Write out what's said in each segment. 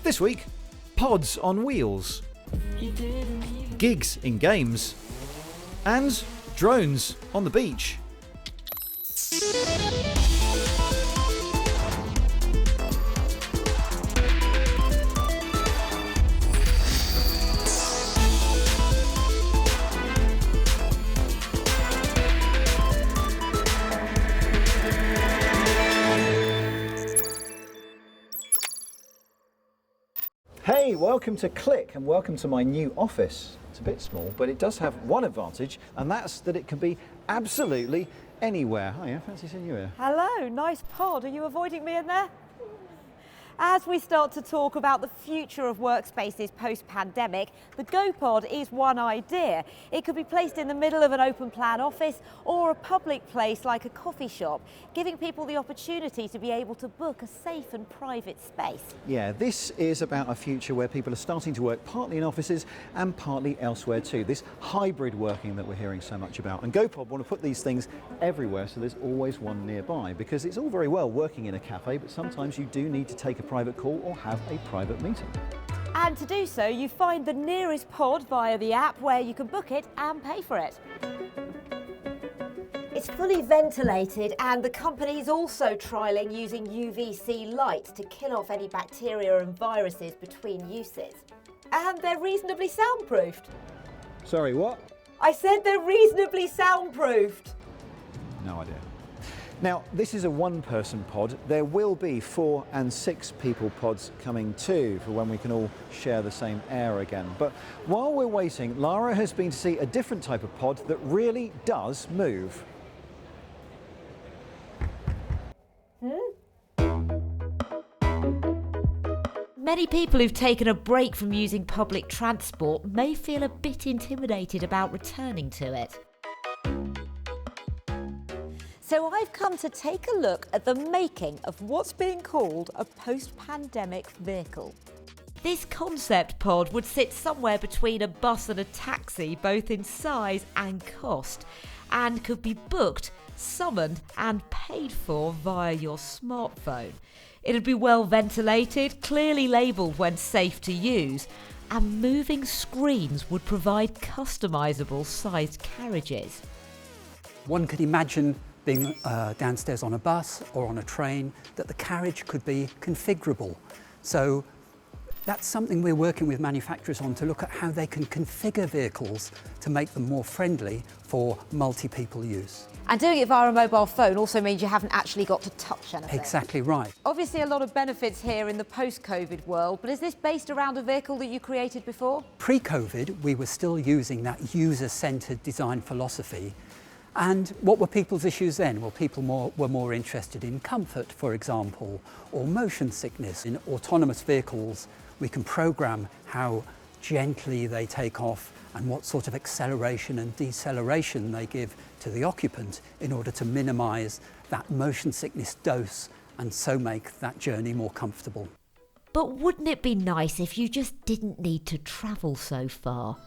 This week, pods on wheels, gigs in games, and drones on the beach. Hey, welcome to Click and welcome to my new office. It's a bit small, but it does have one advantage, and that's that it can be absolutely anywhere. Hiya, fancy seeing you here. Hello, nice pod. Are you avoiding me in there? As we start to talk about the future of workspaces post-pandemic, the GoPod is one idea. It could be placed in the middle of an open plan office or a public place like a coffee shop, giving people the opportunity to be able to book a safe and private space. Yeah, this is about a future where people are starting to work partly in offices and partly elsewhere too. This hybrid working that we're hearing so much about. And GoPod want to put these things everywhere so there's always one nearby, because it's all very well working in a cafe, but sometimes you do need to take a private call or have a private meeting. And to do so, you find the nearest pod via the app where you can book it and pay for it. It's fully ventilated, and the company is also trialling using UVC light to kill off any bacteria and viruses between uses. And they're reasonably soundproofed. Sorry, what? I said they're reasonably soundproofed. No idea. Now, this is a one-person pod. There will be 4 and 6 people pods coming too, for when we can all share the same air again. But while we're waiting, Lara has been to see a different type of pod that really does move. Many people who've taken a break from using public transport may feel a bit intimidated about returning to it. So I've come to take a look at the making of what's being called a post-pandemic vehicle. This concept pod would sit somewhere between a bus and a taxi, both in size and cost, and could be booked, summoned and paid for via your smartphone. It'd be well ventilated, clearly labelled when safe to use, and moving screens would provide customisable sized carriages. One could imagine being downstairs on a bus or on a train, that the carriage could be configurable. So that's something we're working with manufacturers on, to look at how they can configure vehicles to make them more friendly for multi-people use. And doing it via a mobile phone also means you haven't actually got to touch anything. Exactly right. Obviously a lot of benefits here in the post-COVID world, but is this based around a vehicle that you created before? Pre-COVID, we were still using that user-centred design philosophy. And what were people's issues then? Well, people were more interested in comfort, for example, or motion sickness. In autonomous vehicles, we can program how gently they take off and what sort of acceleration and deceleration they give to the occupant in order to minimise that motion sickness dose and so make that journey more comfortable. But wouldn't it be nice if you just didn't need to travel so far?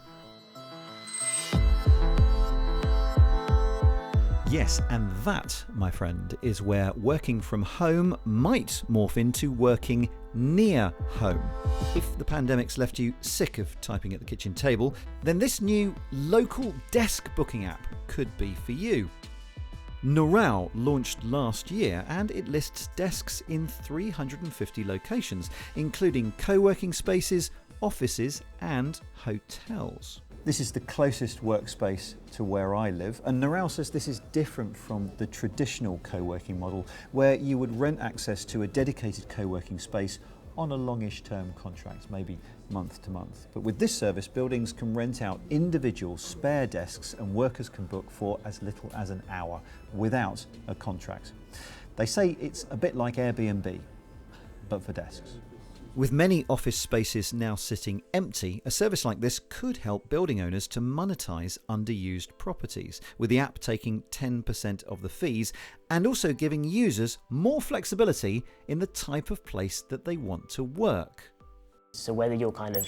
Yes, and that, my friend, is where working from home might morph into working near home. If the pandemic's left you sick of typing at the kitchen table, then this new local desk booking app could be for you. Norau launched last year, and it lists desks in 350 locations, including co-working spaces, offices and hotels. This is the closest workspace to where I live, and Norau says this is different from the traditional co-working model, where you would rent access to a dedicated co-working space on a longish term contract, maybe month to month. But with this service, buildings can rent out individual spare desks and workers can book for as little as an hour without a contract. They say it's a bit like Airbnb, but for desks. With many office spaces now sitting empty, a service like this could help building owners to monetize underused properties, with the app taking 10% of the fees and also giving users more flexibility in the type of place that they want to work. So whether you're kind of,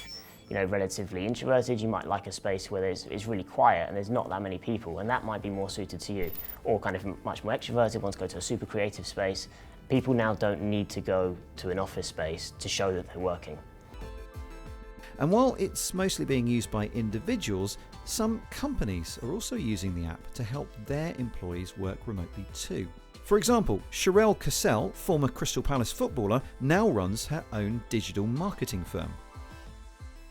relatively introverted, you might like a space where it's really quiet and there's not that many people, and that might be more suited to you. Or kind of much more extroverted, wants to go to a super creative space. People now don't need to go to an office space to show that they're working. And while it's mostly being used by individuals, some companies are also using the app to help their employees work remotely too. For example, Sherelle Cassell, former Crystal Palace footballer, now runs her own digital marketing firm.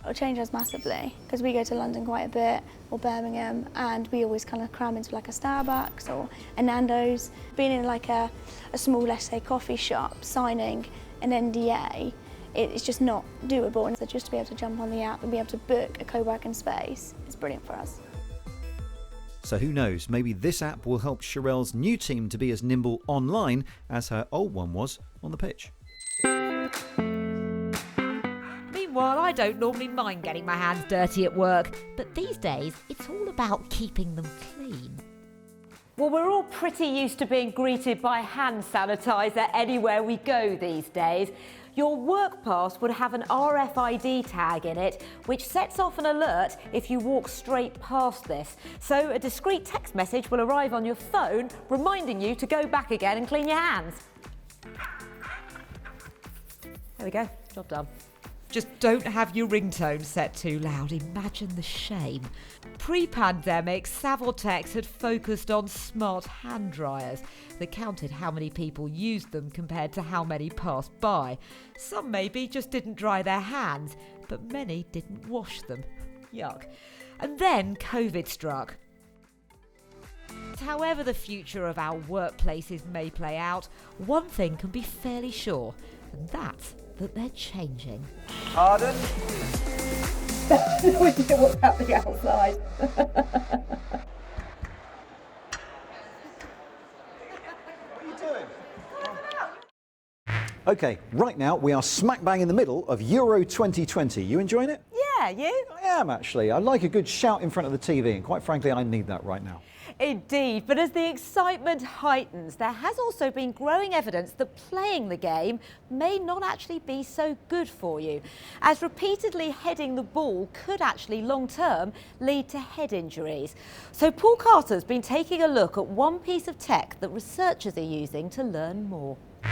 It'll change us massively because we go to London quite a bit, or Birmingham, and we always kind of cram into like a Starbucks or a Nando's. Being in like a small, let's say, coffee shop, signing an NDA, it's just not doable. And so just to be able to jump on the app and be able to book a co-working space is brilliant for us. So who knows, maybe this app will help Sherelle's new team to be as nimble online as her old one was on the pitch. Meanwhile, I don't normally mind getting my hands dirty at work, but these days it's all about keeping them clean. Well, we're all pretty used to being greeted by hand sanitizer anywhere we go these days. Your work pass would have an RFID tag in it, which sets off an alert if you walk straight past this. So a discreet text message will arrive on your phone, reminding you to go back again and clean your hands. There we go, job done. Just don't have your ringtone set too loud. Imagine the shame. Pre-pandemic, Savortex had focused on smart hand dryers that counted how many people used them compared to how many passed by. Some maybe just didn't dry their hands, but many didn't wash them. Yuck. And then COVID struck. However the future of our workplaces may play out, one thing can be fairly sure, and that's that they're changing. Pardon? We know what's happening outside. What are you doing? Okay, right now we are smack bang in the middle of Euro 2020. You enjoying it? Yeah, you? I am actually. I like a good shout in front of the TV, and quite frankly, I need that right now. Indeed, but as the excitement heightens, there has also been growing evidence that playing the game may not actually be so good for you, as repeatedly heading the ball could actually long-term lead to head injuries. So Paul Carter's been taking a look at one piece of tech that researchers are using to learn more. The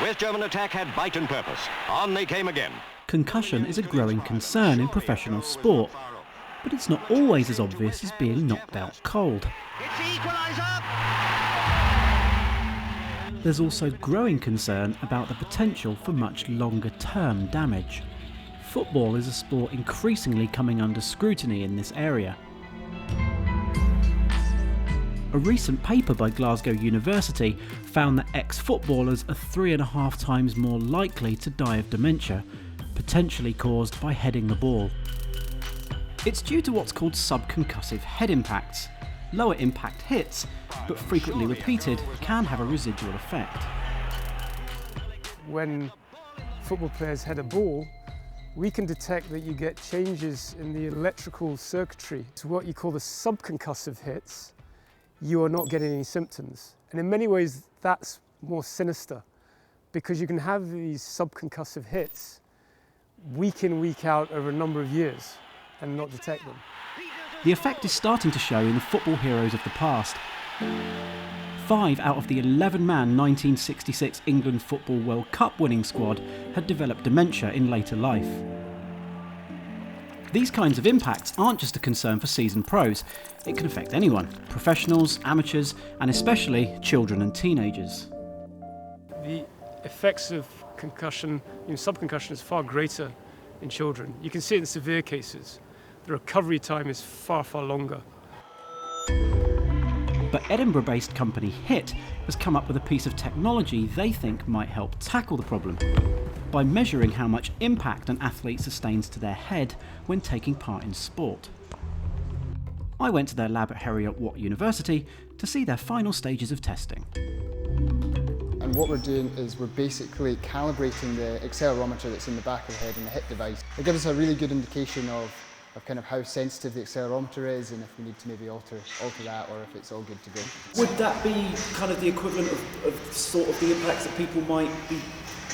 West German attack had bite and purpose. On they came again. Concussion is a growing concern in professional sport, but it's not always as obvious as being knocked out cold. It's the equaliser! There's also growing concern about the potential for much longer-term damage. Football is a sport increasingly coming under scrutiny in this area. A recent paper by Glasgow University found that ex-footballers are 3.5 times more likely to die of dementia, potentially caused by heading the ball. It's due to what's called subconcussive head impacts. Lower impact hits, but frequently repeated, can have a residual effect. When football players head a ball, we can detect that you get changes in the electrical circuitry. So what you call the subconcussive hits, you are not getting any symptoms. And in many ways, that's more sinister, because you can have these subconcussive hits week in, week out over a number of years and not detect them. The effect is starting to show in the football heroes of the past. 5 out of the 11-man 1966 England Football World Cup winning squad had developed dementia in later life. These kinds of impacts aren't just a concern for seasoned pros. It can affect anyone, professionals, amateurs, and especially children and teenagers. The effects of concussion, subconcussion is far greater in children. You can see it in severe cases. The recovery time is far, far longer. But Edinburgh-based company HIT has come up with a piece of technology they think might help tackle the problem by measuring how much impact an athlete sustains to their head when taking part in sport. I went to their lab at Heriot-Watt University to see their final stages of testing. And what we're doing is we're basically calibrating the accelerometer that's in the back of the head and the HIT device. It gives us a really good indication of kind of how sensitive the accelerometer is, and if we need to maybe alter that, or if it's all good to go. Would that be kind of the equivalent of sort of the impacts that people might be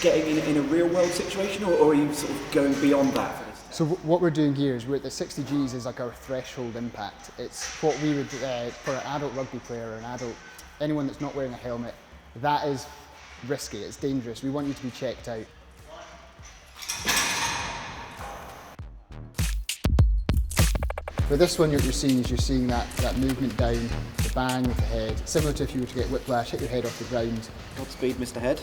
getting in a real world situation, or are you sort of going beyond that? So what we're doing here is we're at the 60 Gs is like our threshold impact. It's what we would, for an adult rugby player or anyone that's not wearing a helmet, that is risky, it's dangerous. We want you to be checked out. For this one, what you're seeing is that movement down, the bang of the head, similar to if you were to get whiplash, hit your head off the ground. Godspeed, Mr. Head.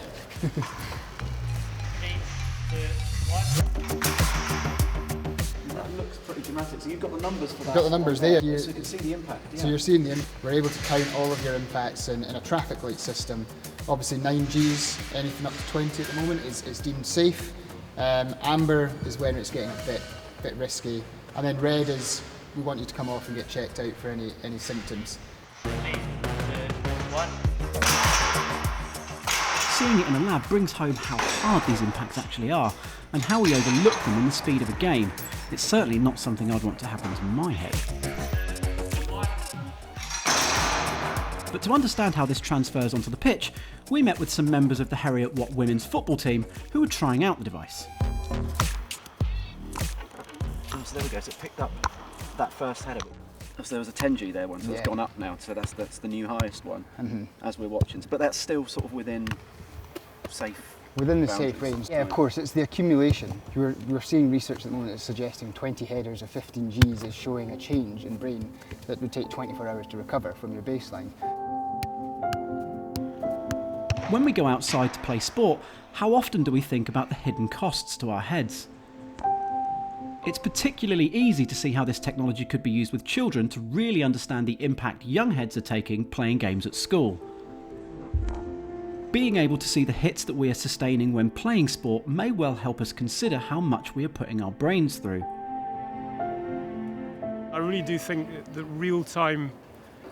That looks pretty dramatic. So you've got the numbers for that. You've got the numbers there. So you can see the impact. Yeah. So you're seeing we're able to count all of your impacts in a traffic light system. Obviously 9Gs, anything up to 20 at the moment is deemed safe. Amber is when it's getting a bit risky. And then red is we want you to come off and get checked out for any symptoms. 3, 2, 1. Seeing it in a lab brings home how hard these impacts actually are, and how we overlook them in the speed of a game. It's certainly not something I'd want to happen to my head. But to understand how this transfers onto the pitch, we met with some members of the Heriot Watt women's football team who were trying out the device. So there we go, so it picked up that first header. So there was a 10G there once, so it's gone up now, so that's the new highest one as we're watching. But that's still sort of within safe Within the boundaries. safe range. Yeah, of course, it's the accumulation. We're seeing research at the moment that's suggesting 20 headers of 15 Gs is showing a change in brain that would take 24 hours to recover from your baseline. When we go outside to play sport, how often do we think about the hidden costs to our heads? It's particularly easy to see how this technology could be used with children to really understand the impact young heads are taking playing games at school. Being able to see the hits that we are sustaining when playing sport may well help us consider how much we are putting our brains through. I really do think that real-time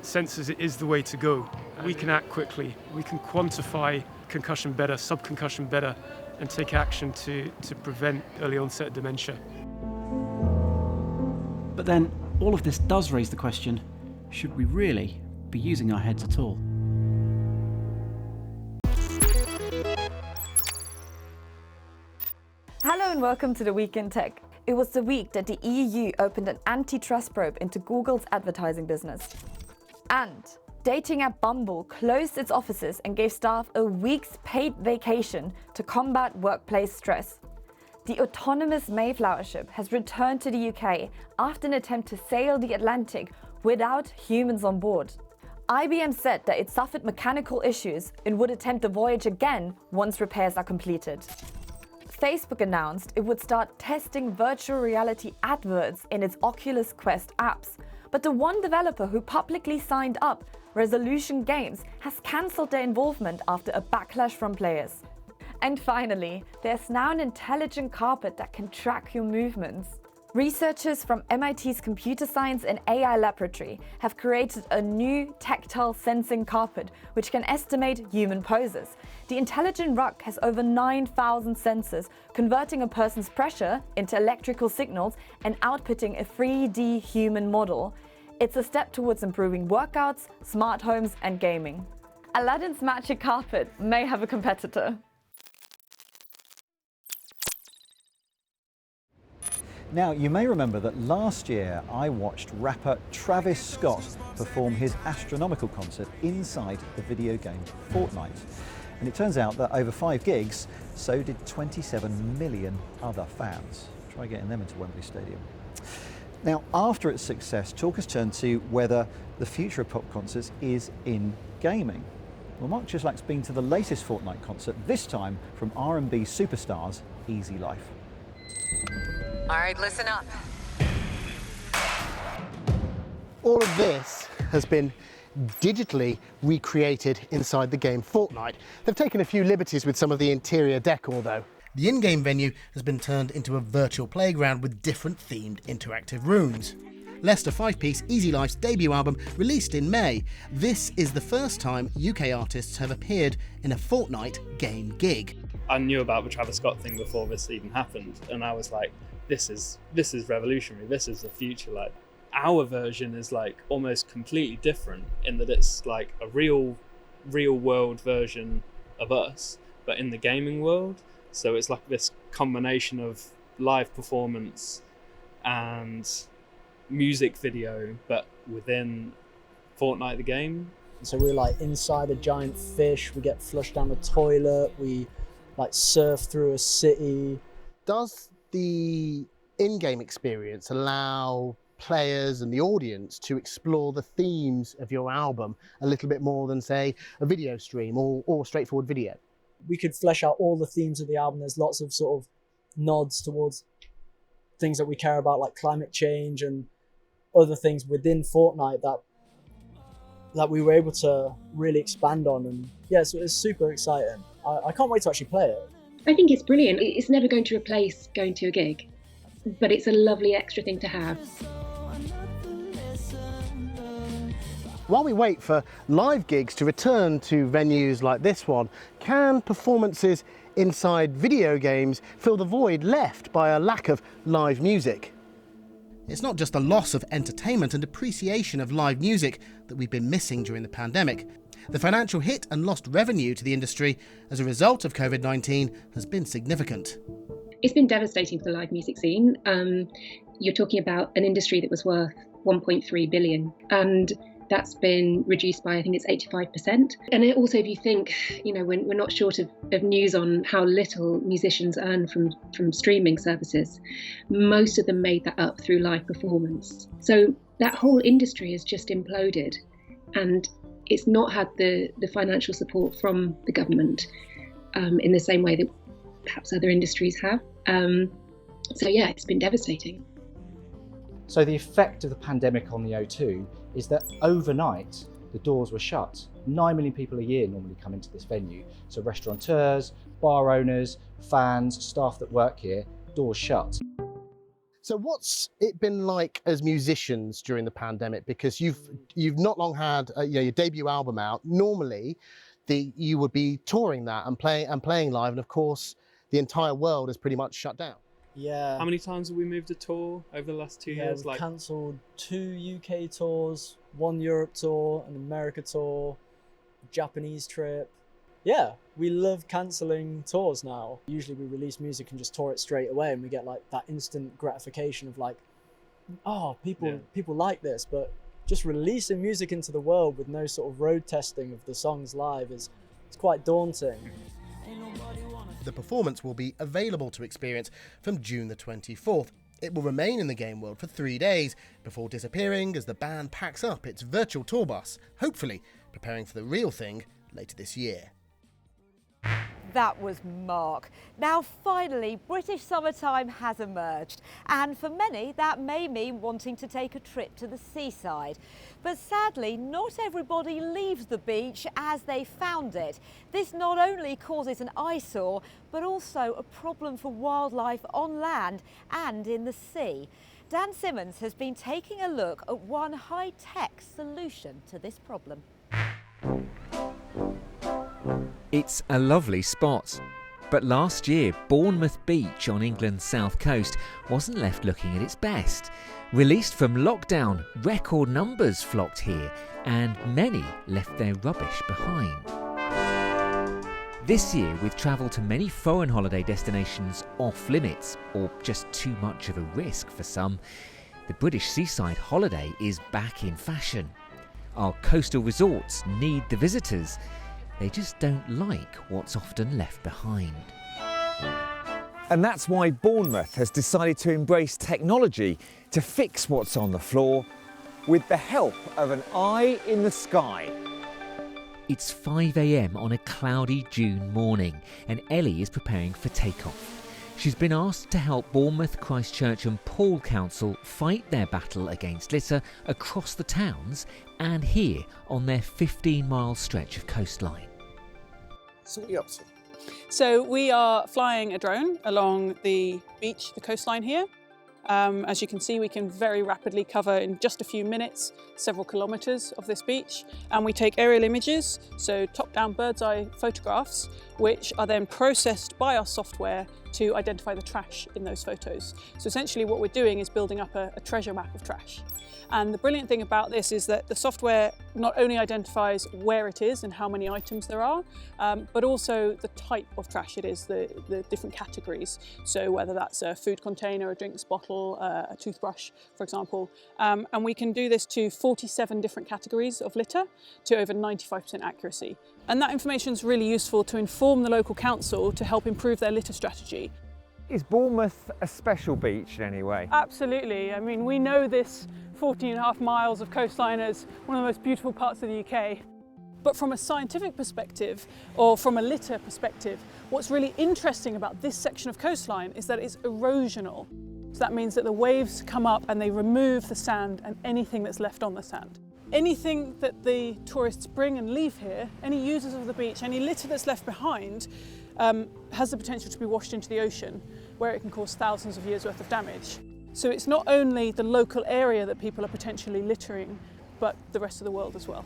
sensors is the way to go. We can act quickly, we can quantify concussion better, subconcussion better, and take action to prevent early onset dementia. But then, all of this does raise the question, should we really be using our heads at all? Hello and welcome to the Week in Tech. It was the week that the EU opened an antitrust probe into Google's advertising business. And dating app Bumble closed its offices and gave staff a week's paid vacation to combat workplace stress. The autonomous Mayflower ship has returned to the UK after an attempt to sail the Atlantic without humans on board. IBM said that it suffered mechanical issues and would attempt the voyage again once repairs are completed. Facebook announced it would start testing virtual reality adverts in its Oculus Quest apps, but the one developer who publicly signed up, Resolution Games, has cancelled their involvement after a backlash from players. And finally, there's now an intelligent carpet that can track your movements. Researchers from MIT's Computer Science and AI Laboratory have created a new tactile sensing carpet which can estimate human poses. The intelligent rug has over 9,000 sensors, converting a person's pressure into electrical signals and outputting a 3D human model. It's a step towards improving workouts, smart homes, and gaming. Aladdin's magic carpet may have a competitor. Now, you may remember that last year I watched rapper Travis Scott perform his astronomical concert inside the video game Fortnite. And it turns out that over 5 gigs, so did 27 million other fans. Try getting them into Wembley Stadium. Now, after its success, talk has turned to whether the future of pop concerts is in gaming. Well, Mark Chislak's been to the latest Fortnite concert, this time from R&B superstars Easy Life. All right, listen up. All of this has been digitally recreated inside the game Fortnite. They've taken a few liberties with some of the interior decor though. The in-game venue has been turned into a virtual playground with different themed interactive rooms. Leicester 5-piece Easy Life's debut album released in May. This is the first time UK artists have appeared in a Fortnite game gig. I knew about the Travis Scott thing before this even happened, and I was like, this is revolutionary, this is the future. Like, our version is like almost completely different in that it's like a real world version of us, but in the gaming world. So it's like this combination of live performance and music video, but within Fortnite the game. So we're like inside a giant fish, we get flushed down the toilet, we like surf through a city. Does the in-game experience allow players and the audience to explore the themes of your album a little bit more than, say, a video stream or straightforward video? We could flesh out all the themes of the album. There's lots of sort of nods towards things that we care about, like climate change and other things within Fortnite that we were able to really expand on. And yeah, so it's super exciting. I can't wait to actually play it. I think it's brilliant. It's never going to replace going to a gig, but it's a lovely extra thing to have. While we wait for live gigs to return to venues like this one, can performances inside video games fill the void left by a lack of live music? It's not just the loss of entertainment and appreciation of live music that we've been missing during the pandemic. The financial hit and lost revenue to the industry as a result of COVID-19 has been significant. It's been devastating for the live music scene. You're talking about an industry that was worth 1.3 billion, and that's been reduced by, I think it's 85%. And also, if you think, we're not short of news on how little musicians earn from streaming services. Most of them made that up through live performance. So that whole industry has just imploded, and it's not had the financial support from the government in the same way that perhaps other industries have. So yeah, it's been devastating. So the effect of the pandemic on the O2 is that overnight the doors were shut. 9 million people a year normally come into this venue. So restaurateurs, bar owners, fans, staff that work here, doors shut. So what's it been like as musicians during the pandemic? Because you've not long had your debut album out. Normally, you would be touring that and playing live, and of course, the entire world is pretty much shut down. Yeah. How many times have we moved a tour over the last 2 years? We've cancelled 2 UK tours, 1 Europe tour, an America tour, a Japanese trip. Yeah, we love cancelling tours now. Usually we release music and just tour it straight away, and we get like that instant gratification of like, oh, people like this. But just releasing music into the world with no sort of road testing of the songs live it's quite daunting. The performance will be available to experience from June the 24th. It will remain in the game world for 3 days before disappearing as the band packs up its virtual tour bus, hopefully preparing for the real thing later this year. That was Mark. Now finally, British summertime has emerged, and for many that may mean wanting to take a trip to the seaside. But sadly, not everybody leaves the beach as they found it. This not only causes an eyesore, but also a problem for wildlife on land and in the sea. Dan Simmons has been taking a look at one high-tech solution to this problem. It's a lovely spot, but last year Bournemouth Beach on England's south coast wasn't left looking at its best. Released from lockdown, record numbers flocked here and many left their rubbish behind. This year, with travel to many foreign holiday destinations off limits or just too much of a risk for some, the British seaside holiday is back in fashion. Our coastal resorts need the visitors. They just don't like what's often left behind. And that's why Bournemouth has decided to embrace technology to fix what's on the floor with the help of an eye in the sky. It's 5 a.m. on a cloudy June morning and Ellie is preparing for takeoff. She's been asked to help Bournemouth, Christchurch and Paul Council fight their battle against litter across the towns and here on their 15-mile stretch of coastline. So what are you up to? So we are flying a drone along the beach, the coastline here. As you can see, we can very rapidly cover in just a few minutes several kilometres of this beach, and we take aerial images, so top-down bird's eye photographs, which are then processed by our software to identify the trash in those photos. So essentially what we're doing is building up a treasure map of trash. And the brilliant thing about this is that the software not only identifies where it is and how many items there are, but also the type of trash it is, the different categories. So whether that's a food container, a drinks bottle, a toothbrush, for example. And we can do this to 47 different categories of litter to over 95% accuracy. And that information is really useful to inform the local council to help improve their litter strategy. Is Bournemouth a special beach in any way? Absolutely. I mean, we know this 14.5 miles of coastline as one of the most beautiful parts of the UK. But from a scientific perspective, or from a litter perspective, what's really interesting about this section of coastline is that it's erosional. So that means that the waves come up and they remove the sand and anything that's left on the sand. Anything that the tourists bring and leave here, any users of the beach, any litter that's left behind, has the potential to be washed into the ocean, where it can cause thousands of years' worth of damage. So it's not only the local area that people are potentially littering, but the rest of the world as well.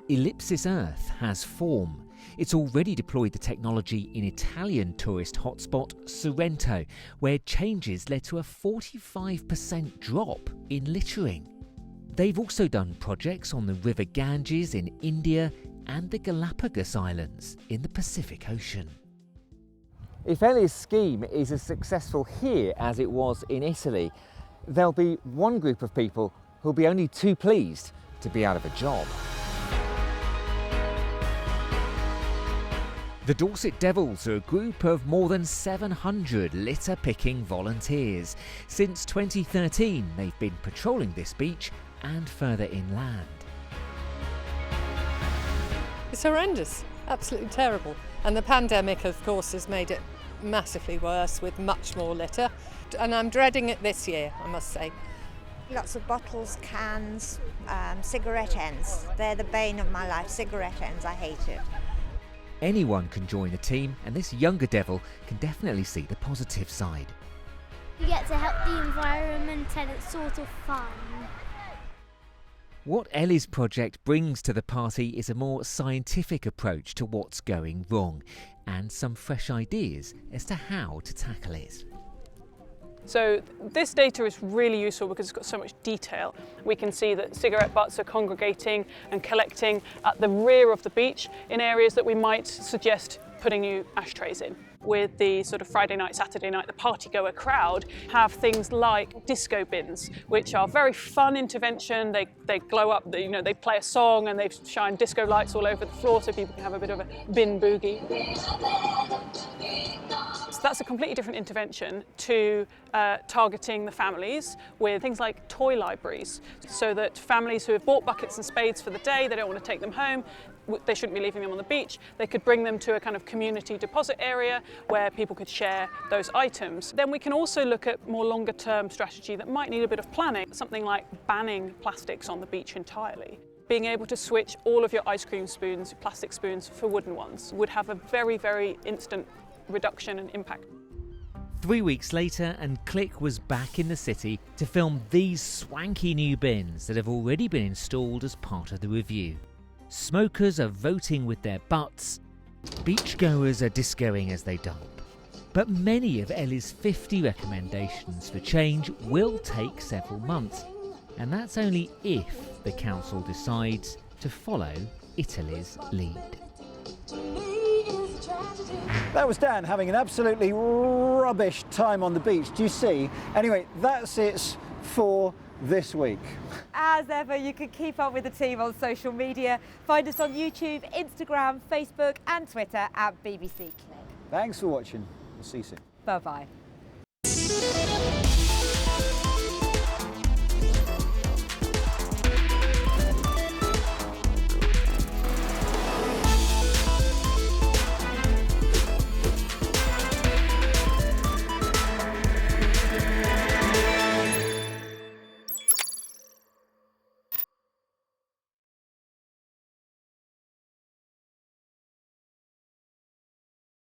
Ellipsis Earth has form. It's already deployed the technology in Italian tourist hotspot Sorrento, where changes led to a 45% drop in littering. They've also done projects on the River Ganges in India and the Galapagos Islands in the Pacific Ocean. If Ellie's scheme is as successful here as it was in Italy, there'll be one group of people who'll be only too pleased to be out of a job. The Dorset Devils are a group of more than 700 litter-picking volunteers. Since 2013, they've been patrolling this beach and further inland. It's horrendous, absolutely terrible. And the pandemic, of course, has made it massively worse with much more litter. And I'm dreading it this year, I must say. Lots of bottles, cans, cigarette ends. They're the bane of my life, cigarette ends, I hate it. Anyone can join the team, and this younger devil can definitely see the positive side. You get to help the environment and it's sort of fun. What Ellie's project brings to the party is a more scientific approach to what's going wrong and some fresh ideas as to how to tackle it. So this data is really useful because it's got so much detail. We can see that cigarette butts are congregating and collecting at the rear of the beach in areas that we might suggest putting new ashtrays in. With the sort of Friday night, Saturday night, the party-goer crowd have things like disco bins, which are very fun intervention. They glow up, they play a song and they shine disco lights all over the floor so people can have a bit of a bin boogie. So that's a completely different intervention to targeting the families with things like toy libraries, so that families who have bought buckets and spades for the day, they don't want to take them home, they shouldn't be leaving them on the beach. They could bring them to a kind of community deposit area where people could share those items. Then we can also look at more longer term strategy that might need a bit of planning, something like banning plastics on the beach entirely. Being able to switch all of your ice cream spoons, plastic spoons, for wooden ones would have a very, very instant reduction and impact. 3 weeks later, and Click was back in the city to film these swanky new bins that have already been installed as part of the review. Smokers are voting with their butts, beachgoers are discoing as they dump. But many of Ellie's 50 recommendations for change will take several months, and that's only if the council decides to follow Italy's lead. That was Dan having an absolutely rubbish time on the beach, do you see? Anyway, that's it for this week. As ever, you can keep up with the team on social media. Find us on YouTube, Instagram, Facebook and Twitter at BBC Click. Thanks for watching. We'll see you soon. Bye-bye.